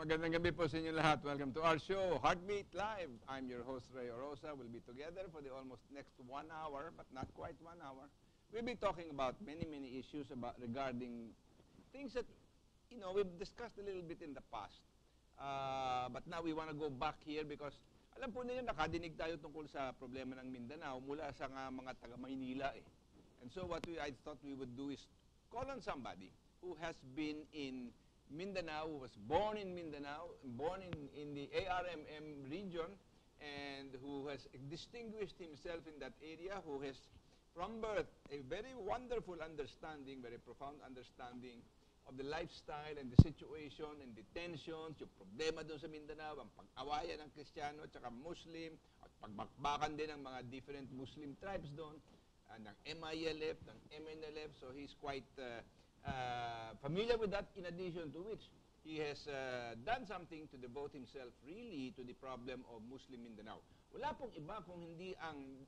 Magandang gabi po sa inyo lahat. Welcome to our show, Heartbeat Live. I'm your host, Ray Orosa. We'll be together for the almost next 1 hour, but not quite 1 hour. We'll be talking about many issues regarding things that, we've discussed a little bit in the past. But now we want to go back here because alam po ninyo, nakadinig tayo tungkol sa problema ng Mindanao mula sa mga taga-Maynila eh. And so I thought we would do is call on somebody who has been in Mindanao, who was born in Mindanao, born in the ARMM region, and who has distinguished himself in that area, who has from birth a very wonderful understanding, very profound understanding of the lifestyle and the situation and the tensions, yung problema doon sa Mindanao, ang pag-awayan ng Kristiyano at saka Muslim, at pagbakbakan din ng mga different Muslim tribes doon, ng MILF, ng MNLF, so he's quite familiar with that, in addition to which he has done something to devote himself really to the problem of Muslim Mindanao. Wala pong iba kung hindi ang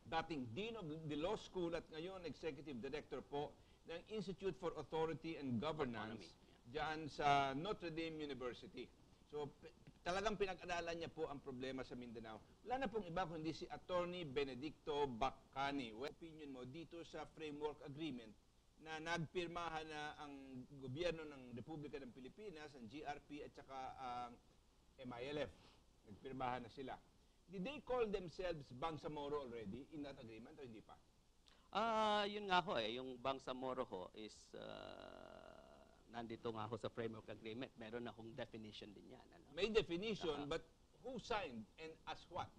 dating Dean of the Law School at ngayon Executive Director po ng Institute for Authority and Governance dyan sa Notre Dame University. So talagang pinag-aralan niya po ang problema sa Mindanao. Wala na pong iba kundi si Attorney Benedicto Bacani. What opinion mo dito sa Framework Agreement na nagpirmahan na ang gobyerno ng Republika ng Pilipinas, ang GRP at saka ang MILF. Nagpirmahan na sila. Did they call themselves Bangsamoro already in that agreement o hindi pa? Yun nga ho yung Bangsamoro ho is nandito nga ho sa Framework Agreement. Meron na hong definition din yan. Ano? May definition, but who signed and as what?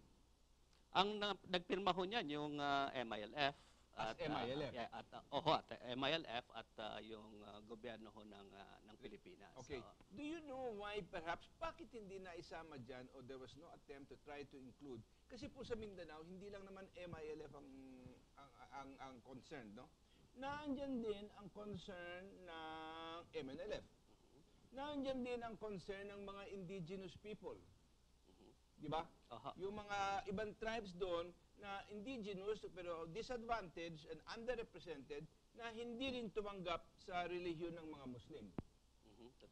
Ang nagpirma ho niyan yung MILF. At MILF? At MILF at yung gobyerno ho ng Pilipinas. Okay. So, do you know why perhaps, bakit hindi na isama dyan o there was no attempt to try to include? Kasi po sa Mindanao, hindi lang naman MILF ang concern, no? Nandiyan din ang concern ng MNLF. Nandiyan din ang concern ng mga indigenous people. Di ba? Yung mga ibang tribes doon na indigenous pero disadvantaged and underrepresented na hindi rin tumanggap sa relihiyon ng mga Muslim.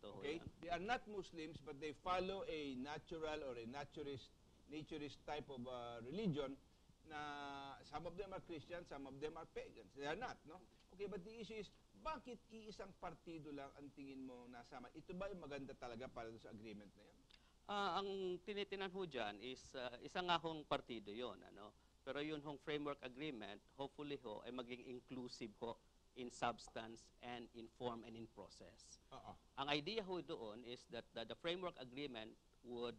Okay? Yan. They are not Muslims but they follow a natural or a naturist type of religion na some of them are Christian, some of them are pagans. They are not, no? Okay, but the issue is, bakit iisang partido lang ang tingin mo nasama? Ito ba yung maganda talaga para sa agreement na yan? Ang tinitinan ho dyan is isang nga hong partido yon, ano? Pero yun hong framework agreement, hopefully ho, ay maging inclusive ho in substance and in form and in process. Ang idea ho doon is that the framework agreement would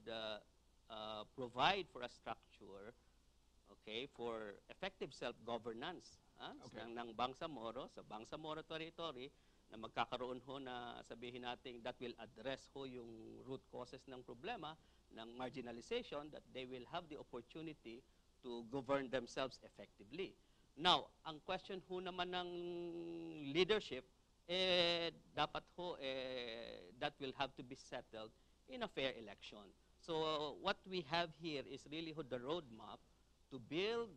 provide for a structure, okay, for effective self-governance ng Bangsamoro, sa Bangsamoro territory, na magkakaroon ho na sabihin natin that will address ho yung root causes ng problema ng marginalization, that they will have the opportunity to govern themselves effectively. Now, ang question ho naman ng leadership, dapat ho, that will have to be settled in a fair election. So, what we have here is really ho the roadmap to build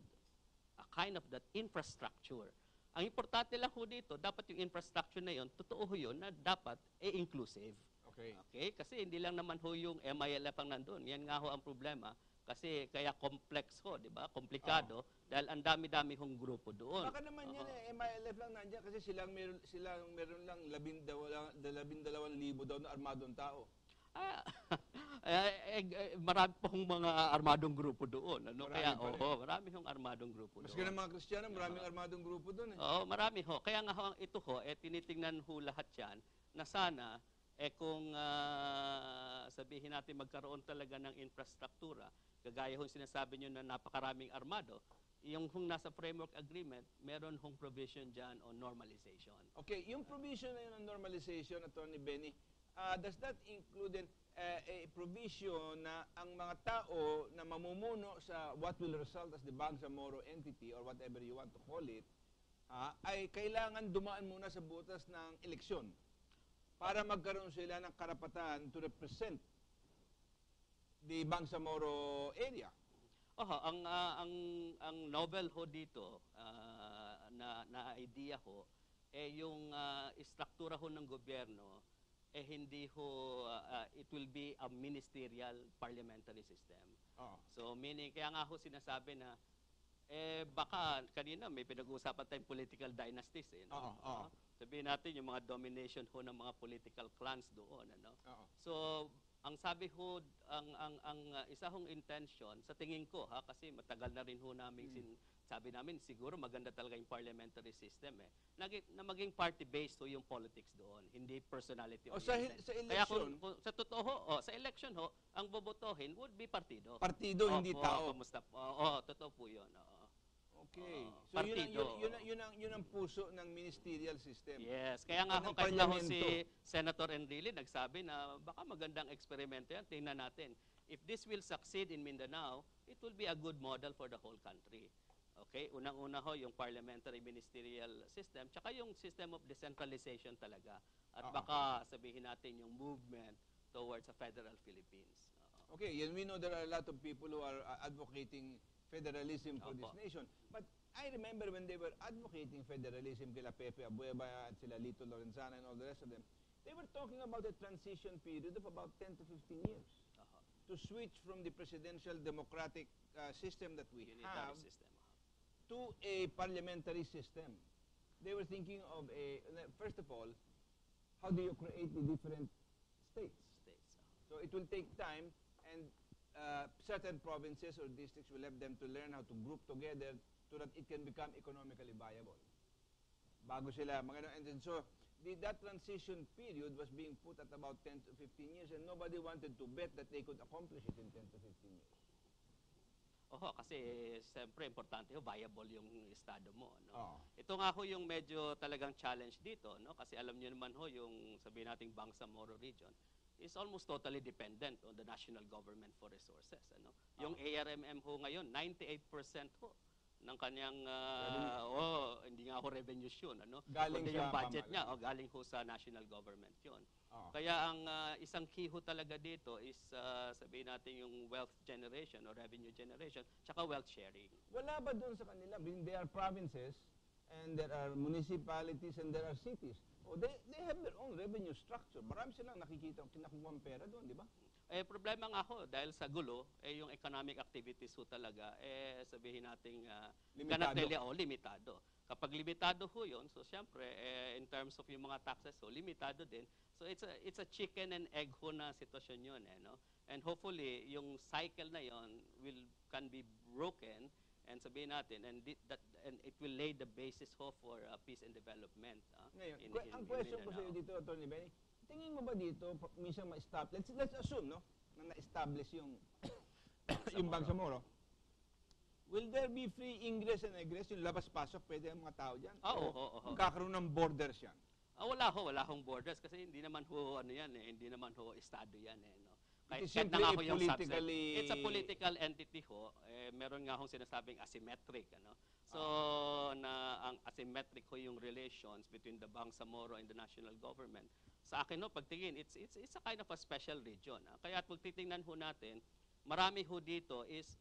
a kind of that infrastructure. Ang importante lang ho dito, dapat yung infrastructure na yon, totoo ho yun, na dapat inclusive. Okay? Kasi hindi lang naman ho yung MILF ang nandun. Yan nga ho ang problema. Kasi kaya complex ho, di ba? Komplikado. Dahil ang dami-dami hong grupo doon. Baka naman yan MILF lang nandiyan kasi silang meron lang 12,000 daw na armadong tao. Marami pong mga armadong grupo doon. Ano? Marami hong armadong grupo doon. Maski ng mga Kristiyano, maraming armadong grupo doon. Marami ho. Kaya nga ho, ito ho, tinitingnan ho lahat yan na sana, kung sabihin natin magkaroon talaga ng infrastruktura, kagaya hong sinasabi nyo na napakaraming armado, yung hong nasa framework agreement, meron hong provision dyan on normalization. Okay, yung provision na yun on normalization, Attorney Benny, does that include a provision na ang mga tao na mamumuno sa what will result as the Bangsamoro entity or whatever you want to call it, ay kailangan dumaan muna sa butas ng eleksyon para magkaroon sila ng karapatan to represent the Bangsamoro area? Ang novel ho dito na idea ho, yung istruktura ho ng gobyerno hindi ho, it will be a ministerial parliamentary system. So meaning, kaya nga ho sinasabi na, baka kanina may pinag-uusapan tayong political dynasties no? Sabihin natin yung mga domination ho ng mga political clans doon, ano? So ang sabi ho, ang isa hong intention sa tingin ko kasi matagal na rin ho namin sabi namin siguro maganda talaga yung parliamentary system na maging party-based ho yung politics doon, hindi personality oriented. Sa Kaya election, sa totoo ho, sa election ho, ang bobotohin would be partido. Partido, hindi tao. Kamusta po? Totoo po yun. Okay. So partido. yun ang puso ng ministerial system. Yes. Kaya nga ho, kahit na ho si Senator Enrile nagsabi na baka magandang eksperimento yan. Tingnan natin. If this will succeed in Mindanao, it will be a good model for the whole country. Okay? Unang-una ho, yung parliamentary ministerial system, tsaka yung system of decentralization talaga. At baka sabihin natin yung movement towards a federal Philippines. Okay, and we know there are a lot of people who are advocating federalism for this nation. But I remember when they were advocating federalism, kila Pepe Abueva at sila Lito Lorenzana and all the rest of them, they were talking about a transition period of about 10 to 15 years to switch from the presidential democratic system that we have to a parliamentary system. They were thinking of first of all, how do you create the different states? So it will take time, and certain provinces or districts will have them to learn how to group together so that it can become economically viable. Bago sila, and then so that transition period was being put at about 10 to 15 years, and nobody wanted to bet that they could accomplish it in 10 to 15 years. Kasi siyempre importante ho, viable yung estado mo, no? Ito nga ho yung medyo talagang challenge dito, no? Kasi alam niyo naman ho yung sabihin nating Bangsamoro region is almost totally dependent on the national government for resources, ano? Yung ARMM ho ngayon, 98% ho ng kanyang hindi nga ho revenues yun, ano? Galing yung budget niya, galing ho sa national government yun. Kaya ang isang key ho talaga dito is sabihin natin yung wealth generation or revenue generation, tsaka wealth sharing. Wala ba doon sa kanila? There are provinces and there are municipalities and there are cities. They have their own revenue structure. Marami silang nakikita, kinakuha ang pera doon, di ba? Problema nga ho, dahil sa gulo, yung economic activities ho talaga, sabihin natin, limitado. Kapag limitado ho yun, so siyempre, in terms of yung mga taxes ho, limitado din. So it's a chicken and egg ho na sitwasyon yun, no? And hopefully, yung cycle na yun can be broken, and sabihin natin, and it will lay the basis ho for peace and development. Ngayon, ang question ko sa iyo dito, Atty. Benny, tingin mo ba dito, minsan ma-establish, let's assume, no, na na-establish yung yung Bangsamoro, will there be free ingress and egress, yung labas-pasok, pwede ang mga tao dyan? Magkakaroon ng borders yan? Wala hong borders, kasi hindi naman ho, hindi naman ho estado yan, no? It is simply a politically... It's a political entity ho. Meron nga hong sinasabing asymmetric, ano? So, ang asymmetric ho yung relations between the Bangsamoro and the national government. Sa akin ho, pagtingin, it's a kind of a special region. Kaya at pagtitingnan ho natin, marami ho dito is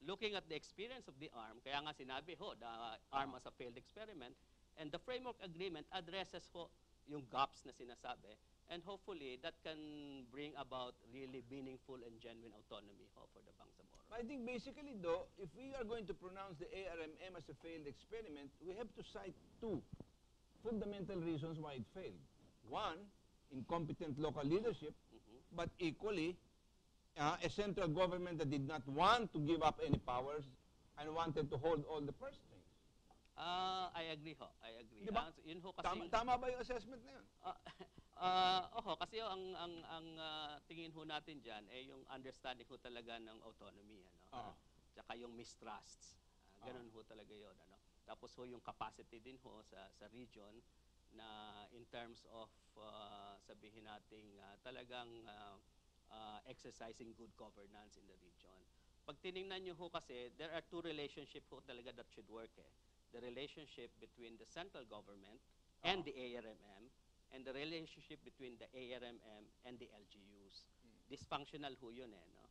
looking at the experience of the ARM, kaya nga sinabi ho, the ARM as a failed experiment, and the framework agreement addresses ho yung gaps na sinasabi. And hopefully, that can bring about really meaningful and genuine autonomy for the Bangsamoro. I think basically, though, if we are going to pronounce the ARMM as a failed experiment, we have to cite two fundamental reasons why it failed. One, incompetent local leadership, but equally, a central government that did not want to give up any powers and wanted to hold all the purse strings. I agree ho. I agree. Diba? Yun ho kasi tama ba yung assessment na yun? Kasi ang tingin ho natin dyan, yung understanding ho talaga ng autonomy, ano? Tsaka yung mistrusts. Ganun ho talaga yun, ano? Tapos ho yung capacity din ho sa region na in terms of sabihin nating talagang exercising good governance in the region. Pag tiningnan nyo ho kasi, there are two relationships ho talaga that should work. The relationship between the central government and the ARMM, and the relationship between the ARMM and the LGUs. Dysfunctional ho yun, no?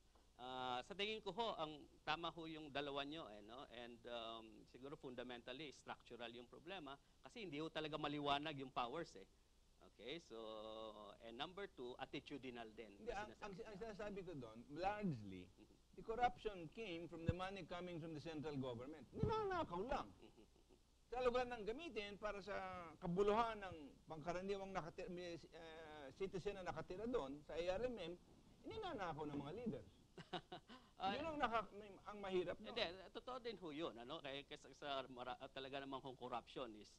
Sa tingin ko ho, ang tama ho yung dalawa nyo, no? And siguro fundamentally, structural yung problema, kasi hindi ho talaga maliwanag yung powers, Okay? Okay, so, and number two, attitudinal din. Hindi, ang sinasabi ko doon, largely, the corruption came from the money coming from the central government. Ninanakaw lang. Sa lugar ng gamitin para sa kabuluhan ng pangkaraniwang citizen na nakatira doon sa ARMM, ninanakaw ng mga leaders. Yun ang mahirap. No? Hindi, totoo din ho yun. Ano? Kaya talaga namang kung corruption is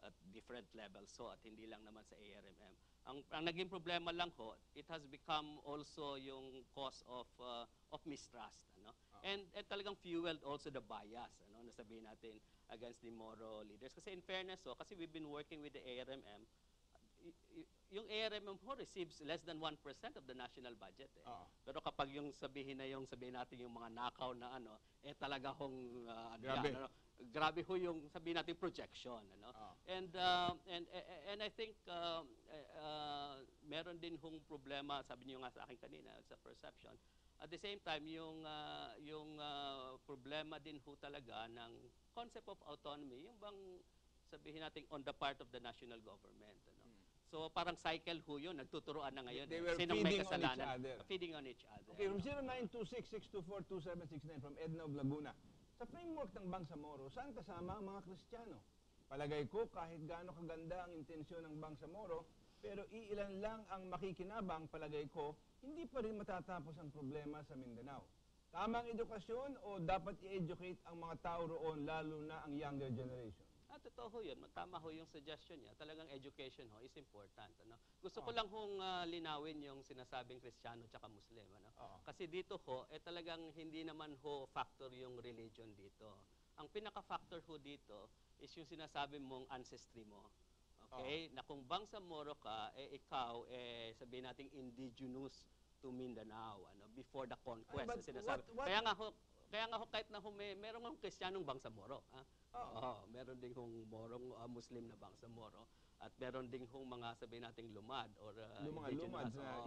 at different levels at hindi lang naman sa ARMM. Ang naging problema lang ho, it has become also yung cause of mistrust. And talagang fueled also the bias, nasabihin natin against the Moro leaders. Kasi in fairness, kasi we've been working with the ARMM, yung ARMM ho receives less than 1% of the national budget. Pero kapag sabihin natin yung mga nakaw na talaga hong grabe ho yung sabihin natin projection. And I think meron din hong problema, sabi niyo nga sa akin kanina, sa perception. At the same time, yung problema din ho talaga ng concept of autonomy, yung bang sabihin natin on the part of the national government. So parang cycle ho yun, nagtuturoan na ngayon. They were Sinong may feeding on kasalanan? each other. Feeding on each other. Okay, from 0926-624-2769 from Edna of Laguna. Sa framework ng Bangsamoro, saan kasama ang mga Kristiyano? Palagay ko, kahit gaano kaganda ang intensyon ng Bangsamoro, pero iilan lang ang makikinabang, palagay ko, hindi pa rin matatapos ang problema sa Mindanao. Tamang edukasyon o dapat i-educate ang mga tao roon, lalo na ang younger generation? Totoo ho yun. Tama ho yung suggestion niya. Talagang education ho is important. Gusto ko lang hong linawin yung sinasabing Kristiyano tsaka Muslim. Kasi dito ho, talagang hindi naman ho factor yung religion dito. Ang pinaka-factor ho dito is yung sinasabi mong ancestry mo. Okay? Na kung Bangsamoro ka, ikaw, sabihin natin indigenous to Mindanao, before the conquest. But sinasabi. Kaya nga ho, kahit na ho, meron ng Kristiyanong Bangsamoro. Meron ding hong Morong Muslim na Bangsamoro. At meron ding hong mga sabihin nating lumad or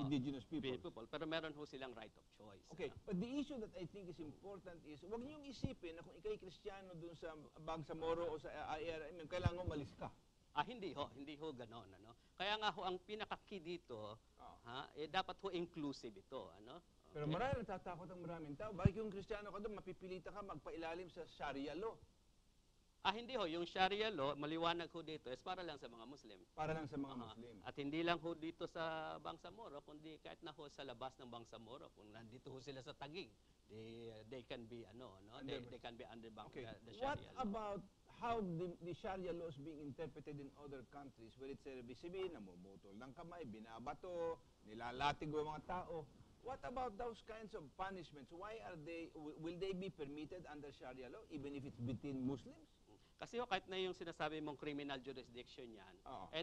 indigenous people. Pero meron ho silang right of choice. Okay, but the issue that I think is important is, huwag niyong isipin na kung ikay Kristiyano dun sa Bangsamoro o sa ARMM, kailangan umalis ka. Hindi ho ganon. Kaya nga ho, ang pinaka-key dito, dapat ho inclusive ito. Okay? Pero marami natatakot ang maraming tao. Bakit yung Kristiyano ka doon, mapipilita ka magpailalim sa Sharia law? Hindi ho. Yung Sharia law, maliwanag ho dito, is para lang sa mga Muslim. Para lang sa mga Muslim. At hindi lang ho dito sa Bangsamoro, kundi kahit na ho sa labas ng Bangsamoro, kung nandito ho sila sa Taguig, they can be, they can be under the Sharia What law. about how the Sharia law is being interpreted in other countries where it's sabihin, namumutol ng kamay, binabato, nilalatig ang mga tao? What about those kinds of punishments? Why will they be permitted under Sharia law, even if it's between Muslims? Kasi ho, kahit na yung sinasabi mong criminal jurisdiction yan,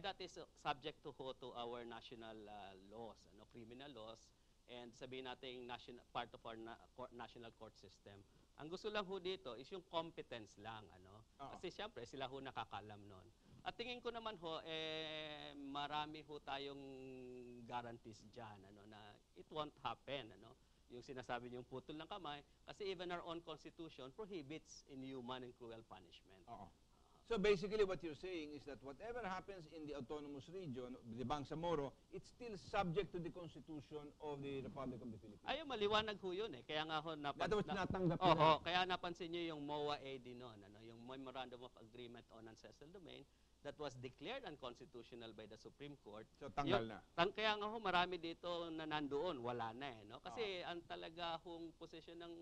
that is subject to our national laws, criminal laws, and sabihin natin part of our national court system. Ang gusto lang ho dito is yung competence lang. Kasi siyempre, sila ho nakakalam nun. At tingin ko naman ho, marami ho tayong guarantees dyan, na it won't happen. Yung sinasabi niyong putol ng kamay, kasi even our own constitution prohibits inhuman and cruel punishment. So basically what you're saying is that whatever happens in the autonomous region, the Bangsamoro, it's still subject to the constitution of the Republic of the Philippines. Ayun, maliwanag ho yun. Kaya nga ho, natanggap kaya napansin niyo yung MOA-AD noon, yung Memorandum of Agreement on Ancestral Domain, that was declared unconstitutional by the Supreme Court. So tanggal na. Kaya nga ho, marami dito na nandoon, wala na Kasi ang talaga hong position ng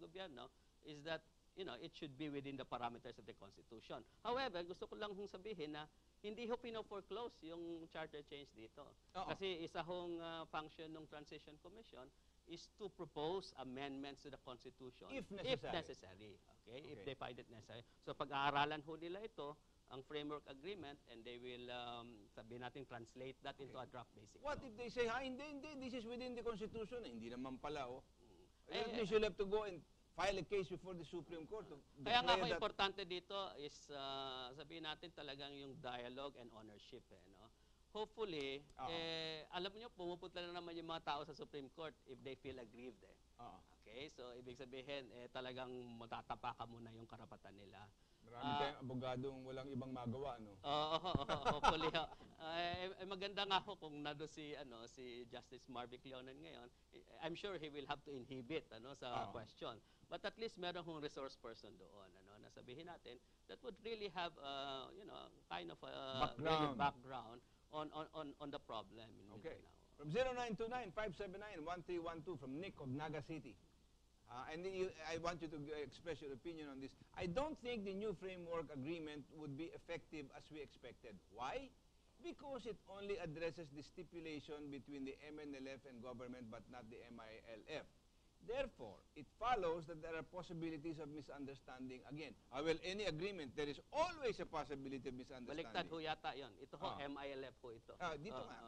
gobyerno is that, it should be within the parameters of the Constitution. However, gusto ko lang hong sabihin na hindi ho pino-foreclose yung charter change dito. Kasi isa hong function ng Transition Commission is to propose amendments to the Constitution if necessary. Okay? If they find it necessary. So pag-aaralan ho nila ito, ang framework agreement, and they will, sabihin natin, translate that into a draft basic law. What if they say, hindi, this is within the Constitution? Hindi naman pala, you should have to go and file a case before the Supreme Court. Kaya nga ho, importante dito is, sabihin natin talagang yung dialogue and ownership. Hopefully, alam niyo, pumupunta na naman yung mga tao sa Supreme Court if they feel aggrieved. Okay, so ibig sabihin, talagang matatapakan mo na yung karapatan nila. Marami tayong abogadong walang ibang magawa, no? Hopefully. Maganda nga ho kung nado si Justice Marvick Leonan ngayon. I'm sure he will have to inhibit sa question. But at least meron hong resource person doon, na sabihin natin that would really have kind of a really background on the problem in Mindanao. From 0929-579-1312 from Nick of Naga City. And I want you to express your opinion on this. I don't think the new framework agreement would be effective as we expected. Why? Because it only addresses the stipulation between the MNLF and government but not the MILF. Therefore, it follows that there are possibilities of misunderstanding again. Well, any agreement, there is always a possibility of misunderstanding. Baliktad ho yata yun. Ito ho, MILF ho ito. Dito nga.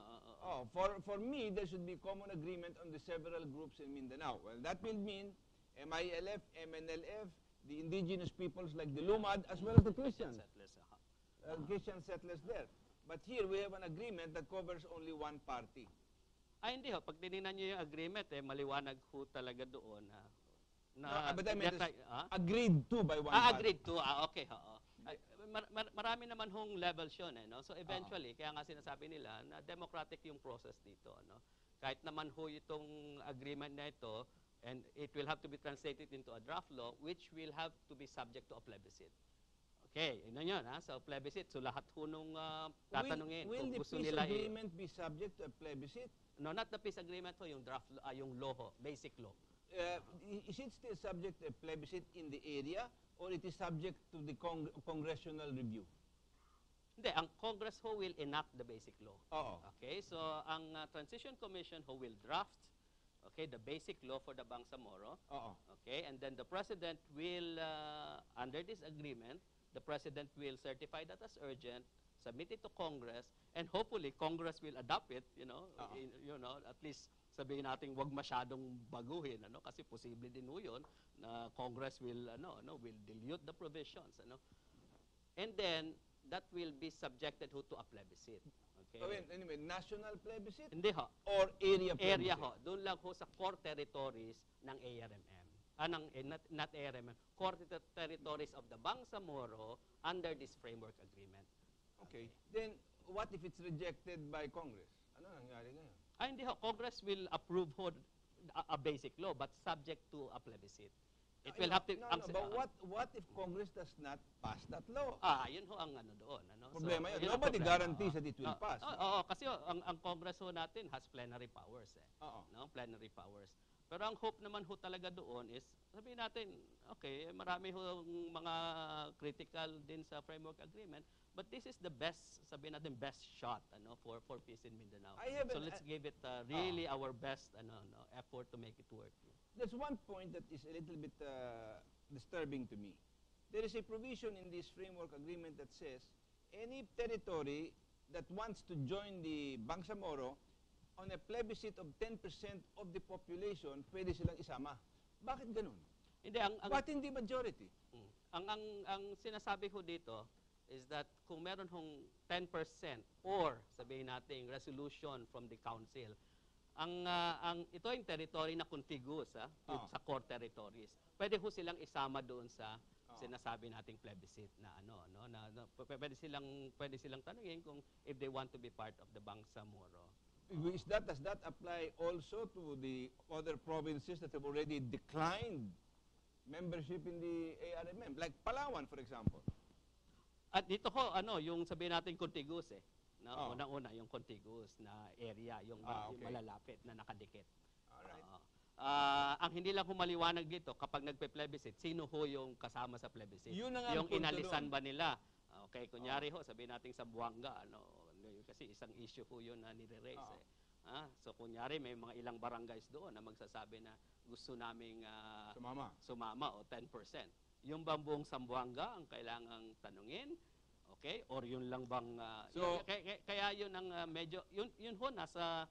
For me, there should be common agreement on the several groups in Mindanao. Well, that will mean MILF, MNLF, the indigenous peoples like the Lumad, as well as the Christians. Christian settlers there. But here, we have an agreement that covers only one party. Hindi ho. Pag tinignan nyo yung agreement, maliwanag ho talaga doon. But I mean, agreed to by one party. Agreed to. Okay. Marami naman hong levels yun. So eventually, kaya nga sinasabi nila na democratic yung process dito. Kahit naman ho itong agreement na ito, and it will have to be translated into a draft law, which will have to be subject to a plebiscite. Okay, yun. So, plebiscite. So, lahat ho nung tatanungin kung gusto nila. Will the peace agreement be subject to a plebiscite? No, not the peace agreement ho, yung draft, yung law ho, basic law. Is it still subject to a plebiscite in the area, or it is subject to the congressional review? Hindi, ang Congress ho will enact the basic law. Okay, so ang Transition Commission ho will draft the basic law for the Bangsamoro. Okay, and then the President will, under this agreement, the President will certify that as urgent, submit it to Congress, and hopefully Congress will adopt it, at least sabihin natin wag masyadong baguhin, kasi posible din ho yun na Congress will, will dilute the provisions, And then, that will be subjected ho to a plebiscite. Okay. Anyway, national plebiscite? Hindi ho. Or area plebiscite? Area ho. Doon lang ho sa core territories ng ARMM. Not ARMM. Core territories of the Bangsamoro under this framework agreement. Okay. Then, what if it's rejected by Congress? Ano nangyari ngayon? Hindi ho. Congress will approve ho a basic law but subject to a plebiscite. It will have to... But what if Congress does not pass that law? Yun ho ang doon. Problema yun. Nobody guarantees that it will pass. Kasi ang Congress ho natin has plenary powers. Plenary powers. Pero ang hope naman ho talaga doon is, sabihin natin, okay, marami ho mga critical din sa framework agreement, but this is the best, sabihin natin, best shot for peace in Mindanao. So let's give it really our best effort to make it work. There's one point that is a little bit disturbing to me. There is a provision in this framework agreement that says any territory that wants to join the Bangsamoro on a plebiscite of 10% of the population, pwede silang isama. Bakit ganun? Ba't hindi majority? Ang sinasabi ko dito is that kung meron hong 10% or sabihin natin resolution from the council, ito yung territory na contiguous sa core territories. Pwede ho silang isama doon sa sinasabi nating plebiscite na pwede silang tanungin kung if they want to be part of the Bangsamoro. Does that apply also to the other provinces that have already declined membership in the ARMM, like Palawan, for example? At dito ho, yung sabihin natin contiguous Unang-una, yung contiguous na area, yung malalapit na nakadikit. Ang hindi lang humaliwanag dito, kapag nagpe-plebiscite, sino ho yung kasama sa plebiscite? Yung inalisan ba nila? Okay, kunyari ho, sabihin natin sa Buanga, kasi isang issue ho yun na nire-raise. So kunyari, may mga ilang barangays doon na magsasabi na gusto naming sumama o 10%. Yung bang buong Sambuanga ang kailangang tanungin? Okay? Or yun lang bang... kaya yun ang medyo... Yun ho, nasa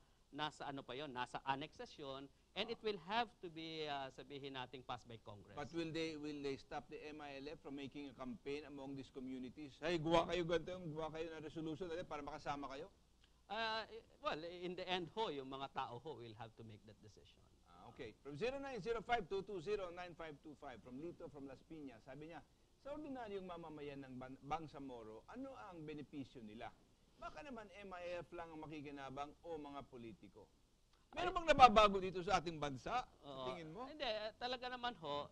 ano pa yun, nasa annexes yun, and it will have to be, sabihin nating, passed by Congress. But will they stop the MILF from making a campaign among these communities? Hey, gawa kayo ng resolution para makasama kayo? Well, in the end ho, yung mga tao ho will have to make that decision. Okay. From 0905-220-9525, from Lito, from Las Piñas, sabi niya, sa ordinaryong mamamayan ng Bangsamoro, ano ang benepisyo nila? Baka naman MIF lang ang makikinabang o mga politiko. Meron bang nababago dito sa ating bansa? Oo. Tingin mo? Hindi, talaga naman ho,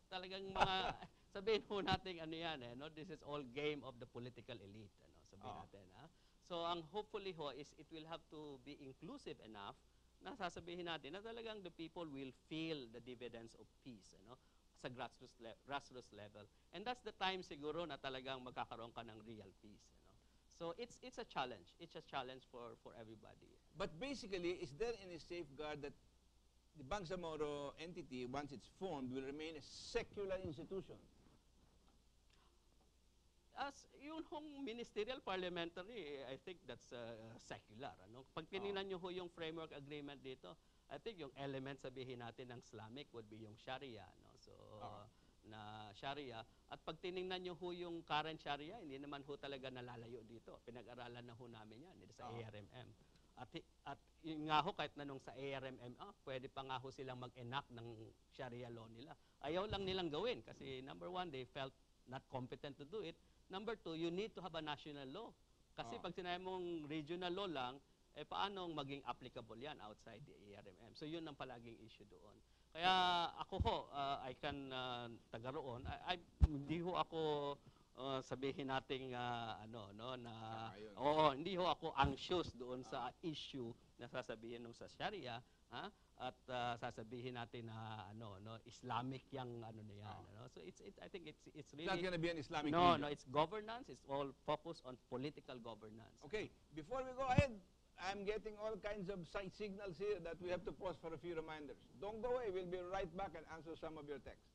talagang mga, sabihin ho natin ano yan, no? This is all game of the political elite, ano? Sabihin natin. Ha? So, ang hopefully ho is it will have to be inclusive enough na sasabihin natin na talagang the people will feel the dividends of peace, ano? Sa grassroots level. And that's the time siguro na talagang magkakaroon ka ng real peace. Ano? So it's a challenge. It's a challenge for everybody. But basically, is there any safeguard that the Bangsamoro entity, once it's formed, will remain a secular institution? As yun hong ministerial parliamentary, I think that's secular. Ano? Pag tinignan nyo ho yung framework agreement dito, I think yung element sabihin natin ng Islamic would be yung Sharia. No? So, na Sharia. At pag tinignan nyo ho yung current Sharia, hindi naman ho talaga nalalayo dito. Pinag-aralan na ho namin yan dito sa ARMM. At yun nga ho, kahit na nung sa ARMM, pwede pa nga ho silang mag-enact ng Sharia law nila. Ayaw lang nilang gawin kasi number one, they felt not competent to do it. Number two, you need to have a national law. Kasi pag sinabi mong regional law lang, paano maging applicable yan outside the ARMM? So yun ang palaging issue doon. Kaya ako ho, I can taga roon. Hindi ho ako sabihin nating hindi ho ako anxious doon sa issue na sasabihin nung sa Sharia, at sasabihin natin na Islamic yang na yan. So I think it's really It's not going to be an Islamic No, region. no, it's governance. It's all focused on political governance. Okay, before we go ahead, I'm getting all kinds of signals here that we have to pause for a few reminders. Don't go away. We'll be right back and answer some of your texts.